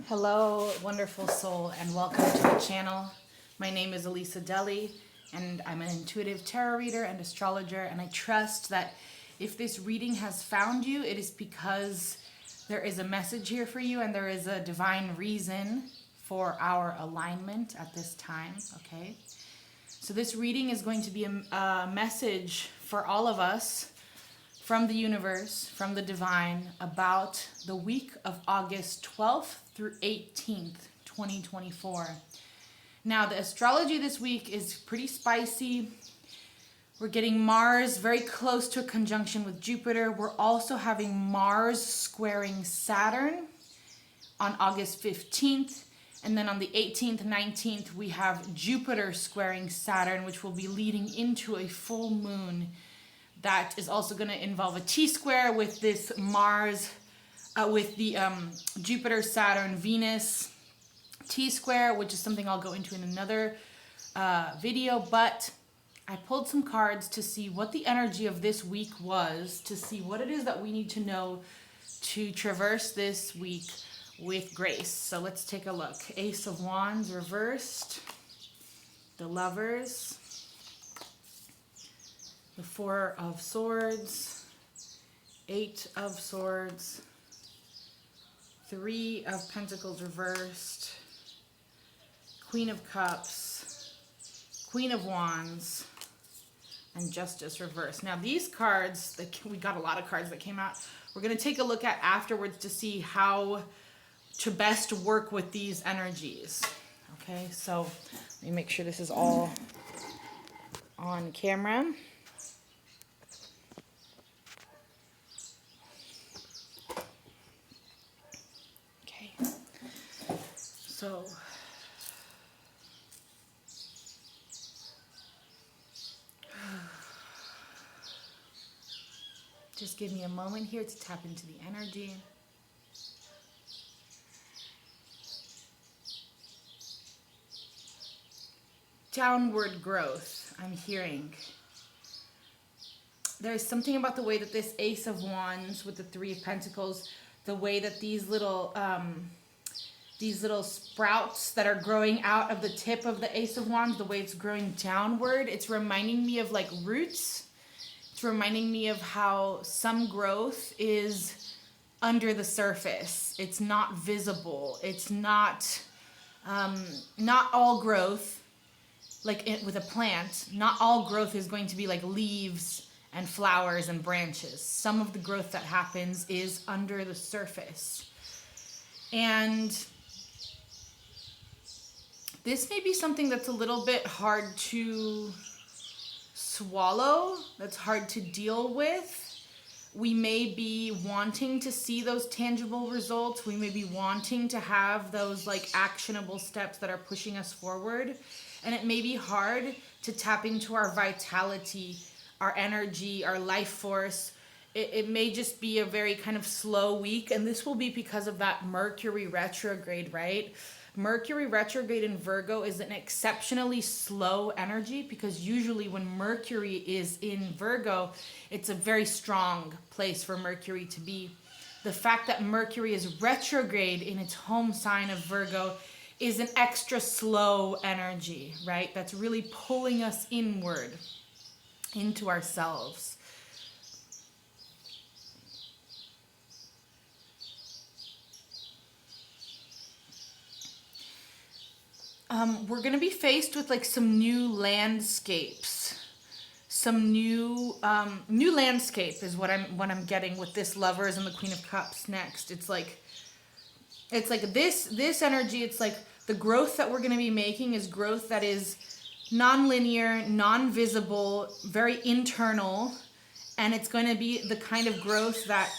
Hello, wonderful soul, and welcome to the channel. My name is Elis Adelle, and I'm an intuitive tarot reader and astrologer, and I trust that if this reading has found you, it is because there is a message here for you and there is a divine reason for our alignment at this time, okay? So this reading is going to be a message for all of us from the universe, from the divine, about the week of August 12th through 18th, 2024. Now, the astrology this week is pretty spicy. We're getting Mars very close to a conjunction with Jupiter. We're also having Mars squaring Saturn on August 15th. And then on the 18th, 19th, we have Jupiter squaring Saturn, which will be leading into a full moon. That is also going to involve a T-square with this Mars, with the Jupiter, Saturn, Venus T-square, which is something I'll go into in another video. But I pulled some cards to see what the energy of this week was, to see what it is that we need to know to traverse this week with grace. So let's take a look. Ace of Wands reversed, the Lovers, the Four of Swords, Eight of Swords, Three of Pentacles reversed, Queen of Cups, Queen of Wands, and Justice reversed. Now these cards, we got a lot of cards that came out. We're going to take a look at afterwards to see how to best work with these energies. Okay, so let me make sure this is all on camera. So, just give me a moment here to tap into the energy. Downward growth, I'm hearing. There's something about the way that this Ace of Wands with the Three of Pentacles, the way that these little sprouts that are growing out of the tip of the Ace of Wands, the way it's growing downward, it's reminding me of like roots. It's reminding me of how some growth is under the surface. It's not visible. It's not all growth, like with a plant, not all growth is going to be like leaves and flowers and branches. Some of the growth that happens is under the surface. And this may be something that's a little bit hard to swallow, that's hard to deal with. We may be wanting to see those tangible results. We may be wanting to have those like actionable steps that are pushing us forward. And it may be hard to tap into our vitality, our energy, our life force. It may just be a very kind of slow week. And this will be because of that Mercury retrograde, right? Mercury retrograde in Virgo is an exceptionally slow energy because usually when Mercury is in Virgo, it's a very strong place for Mercury to be. The fact that Mercury is retrograde in its home sign of Virgo is an extra slow energy, right? That's really pulling us inward into ourselves. We're going to be faced with like some new landscapes. Some new landscape is what I'm getting with this Lovers and the Queen of Cups next. It's like this energy, it's like the growth that we're going to be making is growth that is non-linear, non-visible, very internal, and it's going to be the kind of growth that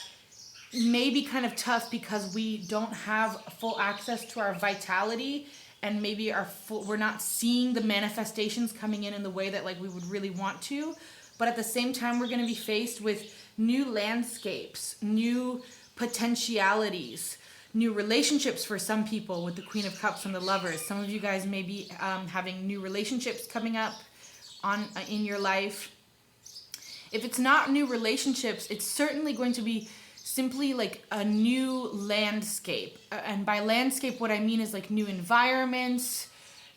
may be kind of tough because we don't have full access to our vitality. And maybe we're not seeing the manifestations coming in the way that like we would really want to. But at the same time, we're going to be faced with new landscapes, new potentialities, new relationships for some people with the Queen of Cups and the Lovers. Some of you guys may be having new relationships coming up in your life. If it's not new relationships, it's certainly going to be simply like a new landscape. And by landscape, what I mean is like new environments,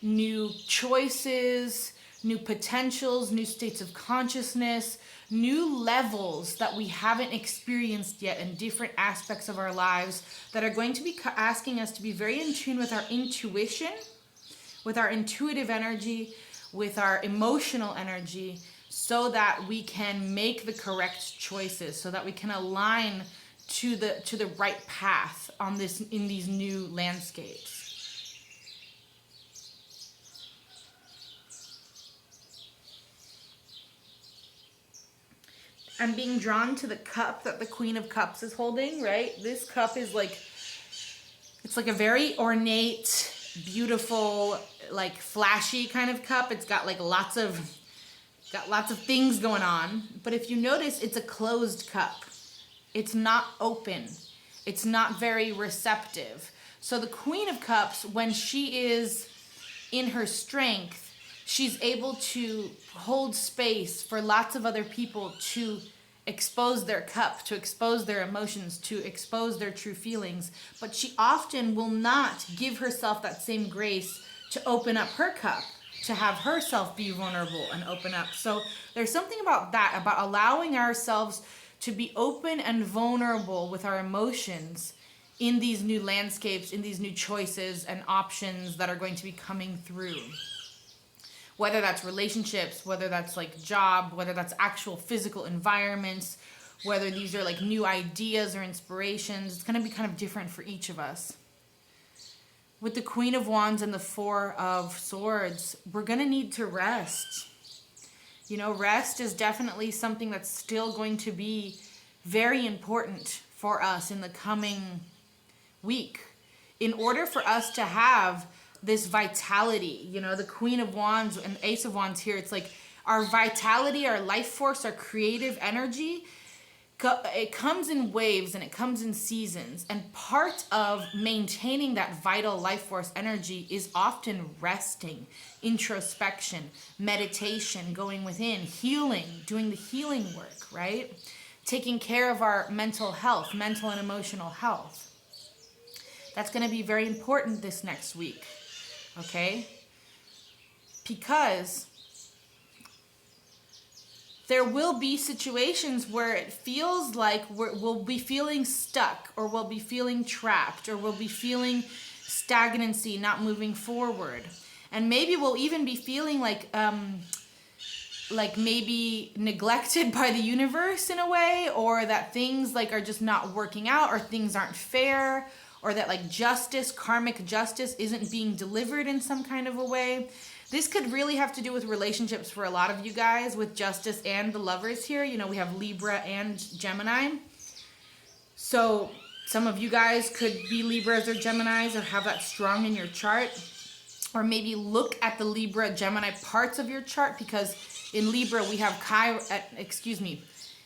new choices, new potentials, new states of consciousness, new levels that we haven't experienced yet in different aspects of our lives that are going to be asking us to be very in tune with our intuition, with our intuitive energy, with our emotional energy, so that we can make the correct choices, so that we can align to the right path on this, in these new landscapes. I'm being drawn to the cup that the Queen of Cups is holding, right? This cup is like, it's like a very ornate, beautiful, like flashy kind of cup. It's got like lots of things going on. But if you notice, it's a closed cup. It's not open. It's not very receptive. So the Queen of Cups, when she is in her strength, she's able to hold space for lots of other people to expose their cup, to expose their emotions, to expose their true feelings. But she often will not give herself that same grace to open up her cup, to have herself be vulnerable and open up. So there's something about that, about allowing ourselves to be open and vulnerable with our emotions in these new landscapes, in these new choices and options that are going to be coming through. Whether that's relationships, whether that's like job, whether that's actual physical environments, whether these are like new ideas or inspirations, it's going to be kind of different for each of us. With the Queen of Wands and the Four of Swords, we're going to need to rest. You know, rest is definitely something that's still going to be very important for us in the coming week. In order for us to have this vitality, you know, the Queen of Wands and Ace of Wands here, it's like our vitality, our life force, our creative energy, it comes in waves and it comes in seasons. And part of maintaining that vital life force energy is often resting, introspection, meditation, going within, healing, doing the healing work, right? Taking care of our mental health, mental and emotional health. That's going to be very important this next week. Okay? Because there will be situations where it feels like we'll be feeling stuck, or we'll be feeling trapped, or we'll be feeling stagnancy, not moving forward. And maybe we'll even be feeling like maybe neglected by the universe in a way, or that things like are just not working out, or things aren't fair, or that like justice, karmic justice isn't being delivered in some kind of a way. This could really have to do with relationships for a lot of you guys, with Justice and the Lovers here. You know, we have Libra and Gemini. So some of you guys could be Libras or Geminis, or have that strong in your chart. Or maybe look at the Libra, Gemini parts of your chart, because in Libra we have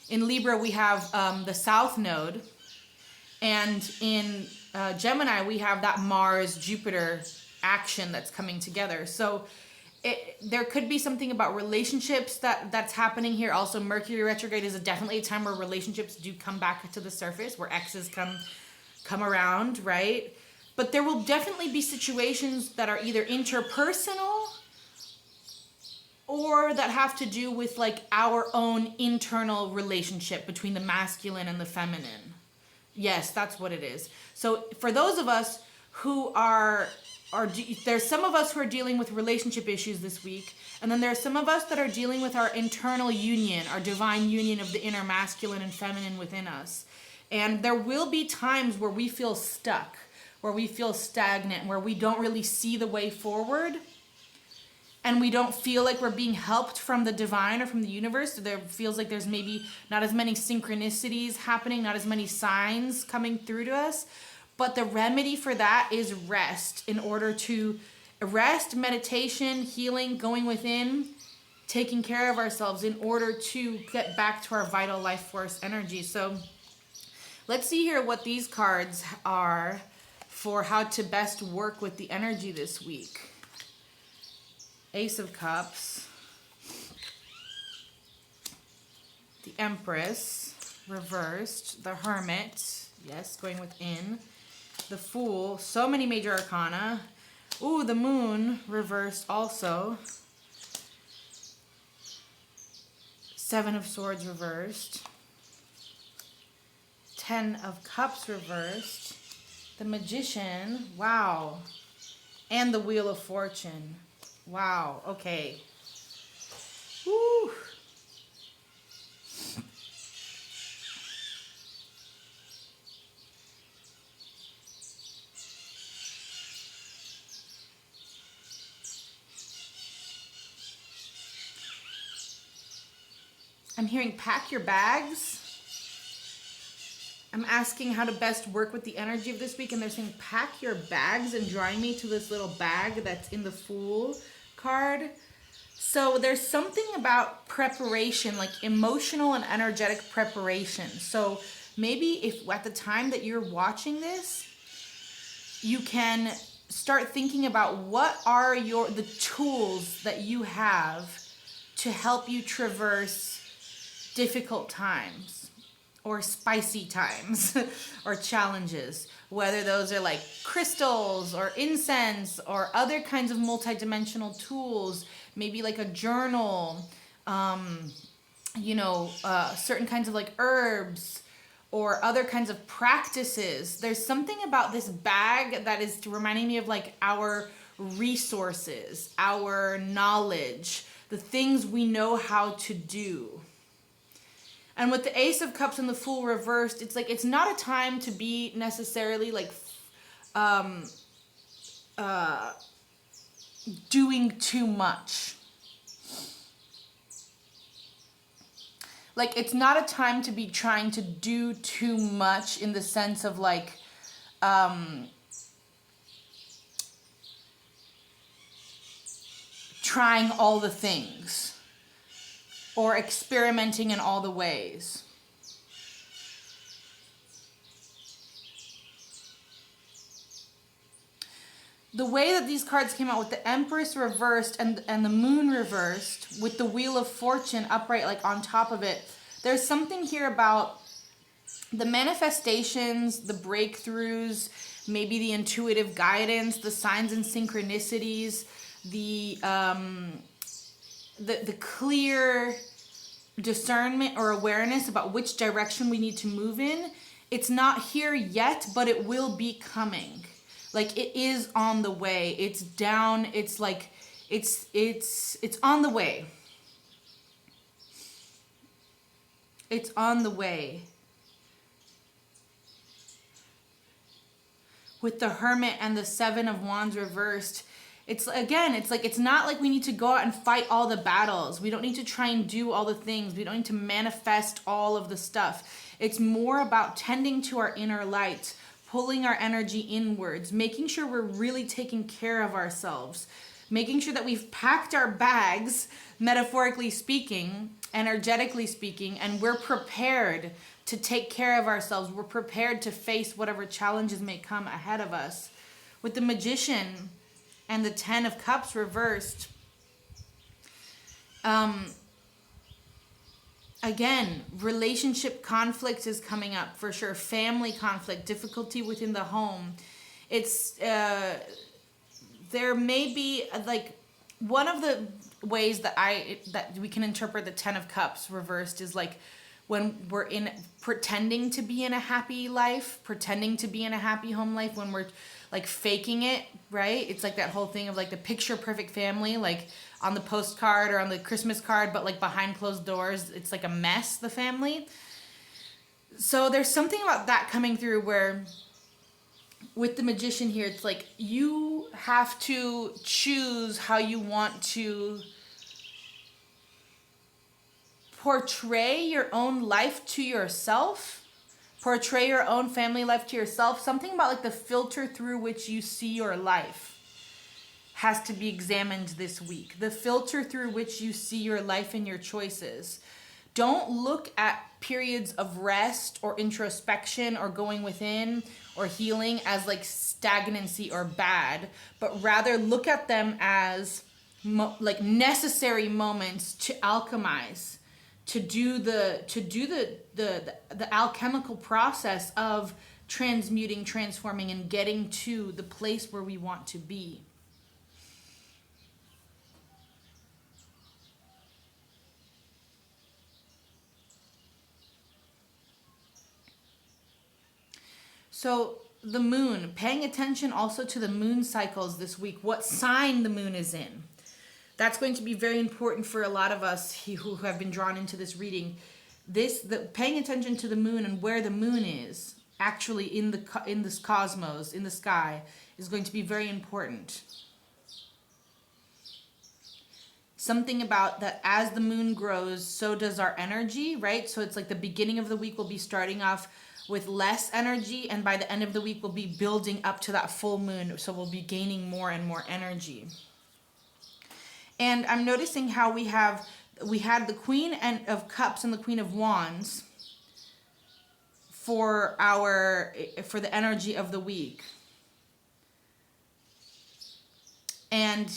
in Libra we have the South Node, and in Gemini we have that Mars-Jupiter action that's coming together. So there could be something about relationships that's happening here. Also, Mercury retrograde is definitely a time where relationships do come back to the surface, where exes come around, right? But there will definitely be situations that are either interpersonal or that have to do with like our own internal relationship between the masculine and the feminine. Yes, that's what it is. So for those of us who there's some of us who are dealing with relationship issues this week, and then there's some of us that are dealing with our internal union, our divine union of the inner masculine and feminine within us. And there will be times where we feel stuck, where we feel stagnant, where we don't really see the way forward, and we don't feel like we're being helped from the divine or from the universe. There feels like there's maybe not as many synchronicities happening, not as many signs coming through to us. But the remedy for that is rest. In order to rest, meditation, healing, going within, taking care of ourselves in order to get back to our vital life force energy. So let's see here what these cards are for how to best work with the energy this week. Ace of Cups, the Empress, reversed, the Hermit, yes, going within, the Fool, so many major arcana. Ooh, the Moon reversed also. Seven of Swords reversed. 10 of Cups reversed. The Magician, wow. And the Wheel of Fortune. Wow, okay. Woo. I'm hearing pack your bags. I'm asking how to best work with the energy of this week, and they're saying pack your bags and drawing me to this little bag that's in the Fool card. So there's something about preparation, like emotional and energetic preparation. So maybe if at the time that you're watching this, you can start thinking about what are the tools that you have to help you traverse difficult times or spicy times or challenges, whether those are like crystals or incense or other kinds of multidimensional tools, maybe like a journal, certain kinds of like herbs or other kinds of practices. There's something about this bag that is reminding me of like our resources, our knowledge, the things we know how to do. And with the Ace of Cups and the Fool reversed, it's like, it's not a time to be necessarily like doing too much. Like, it's not a time to be trying to do too much in the sense of like, trying all the things or experimenting in all the ways. The way that these cards came out with the Empress reversed and the Moon reversed with the Wheel of Fortune upright like on top of it, there's something here about the manifestations, the breakthroughs, maybe the intuitive guidance, the signs and synchronicities, the clear discernment or awareness about which direction we need to move in. It's not here yet, but it will be coming. Like, it is on the way. It's down. It's like, it's on the way. It's on the way. With the Hermit and the Seven of Wands reversed, it's like, it's not like we need to go out and fight all the battles. We don't need to try and do all the things. We don't need to manifest all of the stuff. It's more about tending to our inner light, pulling our energy inwards, making sure we're really taking care of ourselves, making sure that we've packed our bags, metaphorically speaking, energetically speaking, and we're prepared to take care of ourselves. We're prepared to face whatever challenges may come ahead of us. With the Magician and the 10 of Cups reversed, again, relationship conflict is coming up for sure. Family conflict, difficulty within the home. It's there may be like one of the ways that we can interpret the 10 of Cups reversed is like when we're pretending to be in a happy life, pretending to be in a happy home life, when we're like faking it, right? It's like that whole thing of like the picture perfect family, like on the postcard or on the Christmas card, but like behind closed doors, it's like a mess, the family. So there's something about that coming through where with the Magician here, it's like you have to choose how you want to portray your own life to yourself, portray your own family life to yourself. Something about like the filter through which you see your life has to be examined this week. The filter through which you see your life and your choices. Don't look at periods of rest or introspection or going within or healing as like stagnancy or bad, but rather look at them as like necessary moments to alchemize, to do the alchemical process of transmuting, transforming, and getting to the place where we want to be. So the moon, paying attention also to the moon cycles this week, what sign the moon is in. That's going to be very important for a lot of us who have been drawn into this reading. Paying attention to the moon and where the moon is actually in this cosmos, in the sky, is going to be very important. Something about that as the moon grows, so does our energy, right? So it's like the beginning of the week will be starting off with less energy, and by the end of the week we'll be building up to that full moon, so we'll be gaining more and more energy. And I'm noticing how we had the Queen of Cups and the Queen of Wands for the energy of the week. And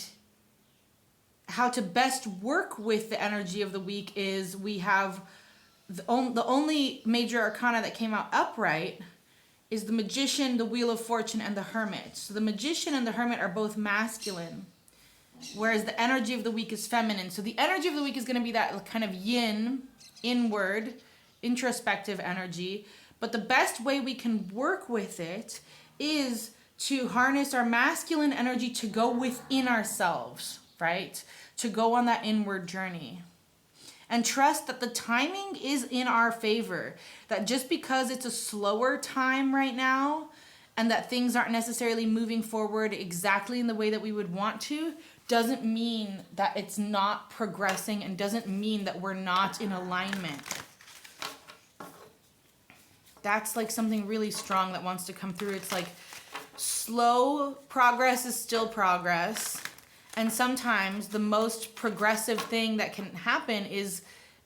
how to best work with the energy of the week is we have the only major arcana that came out upright is the Magician, the Wheel of Fortune, and the Hermit. So the Magician and the Hermit are both masculine, whereas the energy of the week is feminine. So the energy of the week is going to be that kind of yin, inward, introspective energy. But the best way we can work with it is to harness our masculine energy to go within ourselves, right? To go on that inward journey. And trust that the timing is in our favor. That just because it's a slower time right now and that things aren't necessarily moving forward exactly in the way that we would want to, doesn't mean that it's not progressing and doesn't mean that we're not in alignment. That's like something really strong that wants to come through. It's like slow progress is still progress. And sometimes the most progressive thing that can happen is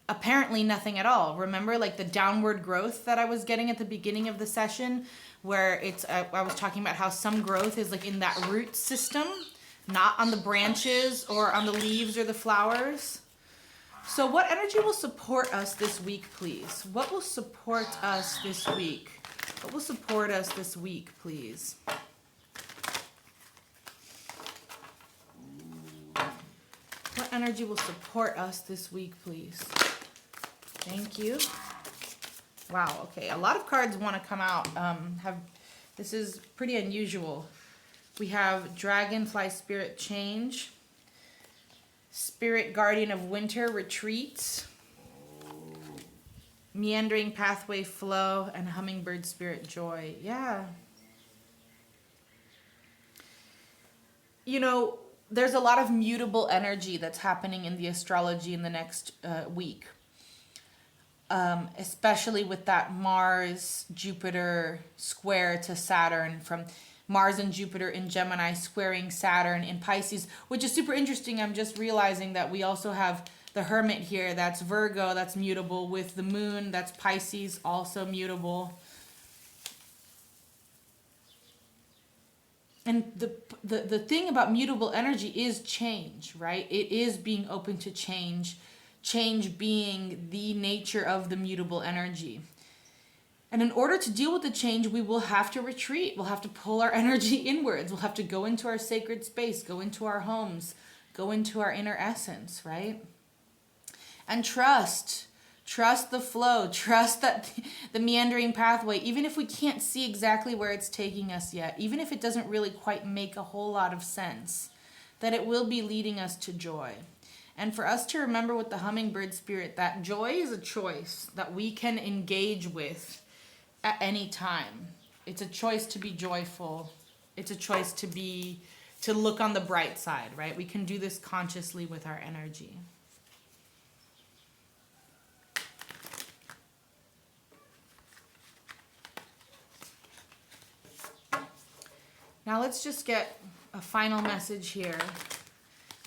apparently nothing at all. Remember like the downward growth that I was getting at the beginning of the session, where I was talking about how some growth is like in that root system, not on the branches or on the leaves or the flowers. So what energy will support us this week, please? What will support us this week? What will support us this week, please? What energy will support us this week, please? Thank you. Wow, okay. A lot of cards want to come out. This is pretty unusual. We have Dragonfly Spirit Change, Spirit Guardian of Winter Retreats, Meandering Pathway Flow, and Hummingbird Spirit Joy. Yeah. You know, there's a lot of mutable energy that's happening in the astrology in the next week. Especially with that Mars-Jupiter square to Saturn, from Mars and Jupiter in Gemini squaring Saturn in Pisces, which is super interesting. I'm just realizing that we also have the Hermit here. That's Virgo, that's mutable, with the Moon, that's Pisces, also mutable. And the thing about mutable energy is change, right? It is being open to change, change being the nature of the mutable energy. And in order to deal with the change, we will have to retreat. We'll have to pull our energy inwards. We'll have to go into our sacred space, go into our homes, go into our inner essence, right? And trust the flow, trust that the meandering pathway, even if we can't see exactly where it's taking us yet, even if it doesn't really quite make a whole lot of sense, that it will be leading us to joy. And for us to remember with the hummingbird spirit, that joy is a choice that we can engage with at any time. It's a choice to be joyful. It's a choice to look on the bright side, right? We can do this consciously with our energy. Now let's just get a final message here.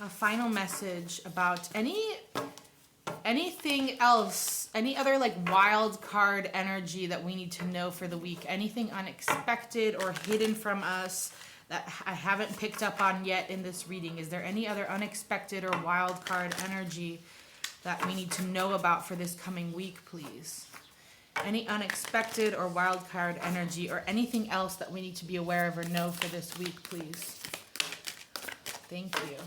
A final message about anything else, any other like wild card energy that we need to know for the week. Anything unexpected or hidden from us that I haven't picked up on yet in this reading. Is there any other unexpected or wild card energy that we need to know about for this coming week, please. Any unexpected or wild card energy or anything else that we need to be aware of or know for this week, please. Thank you.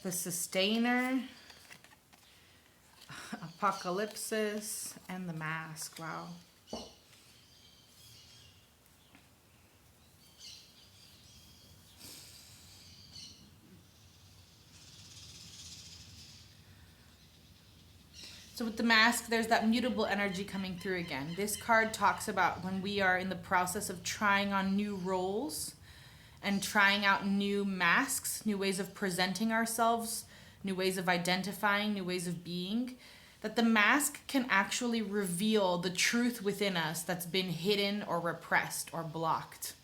The Sustainer, Apocalypsis, and the Mask. Wow. So with the Mask, there's that mutable energy coming through again. This card talks about when we are in the process of trying on new roles and trying out new masks, new ways of presenting ourselves, new ways of identifying, new ways of being, that the mask can actually reveal the truth within us that's been hidden or repressed or blocked,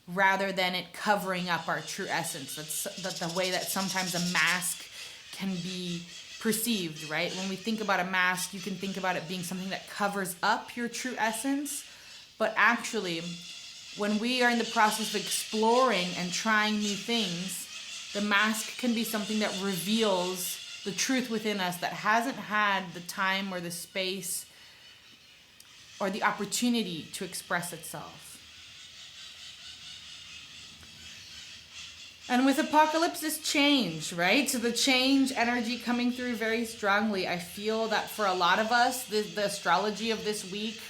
rather than it covering up our true essence. That's the way that sometimes a mask can be perceived, right? When we think about a mask, you can think about it being something that covers up your true essence, but actually, when we are in the process of exploring and trying new things, the mask can be something that reveals the truth within us that hasn't had the time or the space or the opportunity to express itself. And with Apocalypse is change, right? So the change energy coming through very strongly. I feel that for a lot of us, the astrology of this week,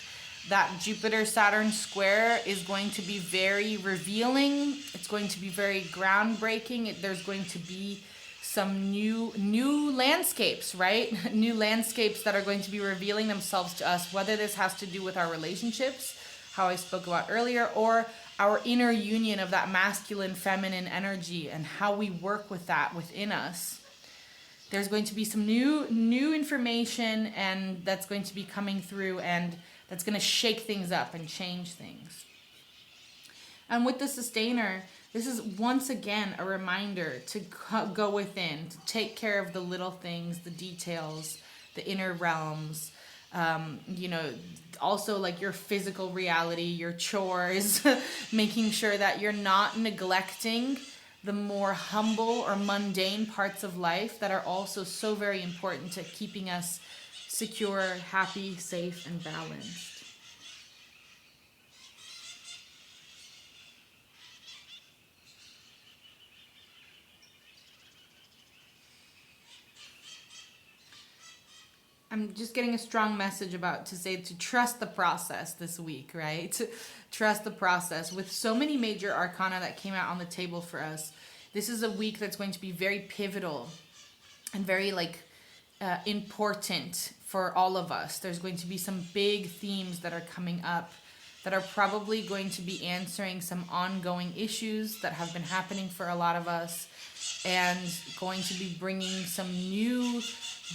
that Jupiter-Saturn square is going to be very revealing. It's going to be very groundbreaking. There's going to be some new landscapes, right? New landscapes that are going to be revealing themselves to us, whether this has to do with our relationships, how I spoke about earlier, or our inner union of that masculine, feminine energy and how we work with that within us. There's going to be some new information, and that's going to be coming through, and that's going to shake things up and change things. And with the Sustainer, this is once again a reminder to go within, to take care of the little things, the details, the inner realms, also like your physical reality, your chores, making sure that you're not neglecting the more humble or mundane parts of life that are also so very important to keeping us secure, happy, safe, and balanced. I'm just getting a strong message to trust the process this week, right? Trust the process. With so many major arcana that came out on the table for us, this is a week that's going to be very pivotal and very important for all of us. There's going to be some big themes that are coming up that are probably going to be answering some ongoing issues that have been happening for a lot of us, and going to be bringing some new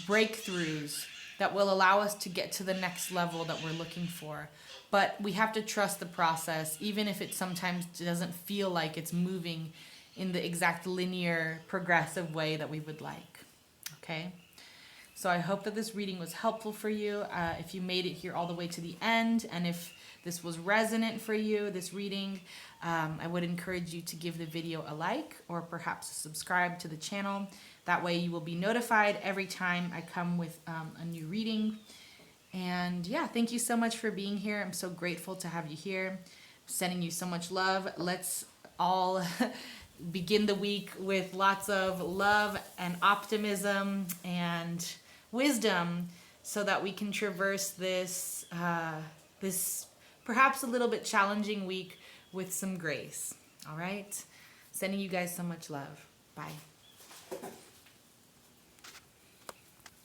breakthroughs that will allow us to get to the next level that we're looking for. But we have to trust the process, even if it sometimes doesn't feel like it's moving in the exact linear, progressive way that we would like. Okay? So I hope that this reading was helpful for you. If you made it here all the way to the end, and if this was resonant for you, this reading, I would encourage you to give the video a like, or perhaps subscribe to the channel. That way you will be notified every time I come with a new reading. And yeah, thank you so much for being here. I'm so grateful to have you here. I'm sending you so much love. Let's all begin the week with lots of love and optimism and wisdom, so that we can traverse this perhaps a little bit challenging week with some grace. All right? Sending you guys so much love. Bye.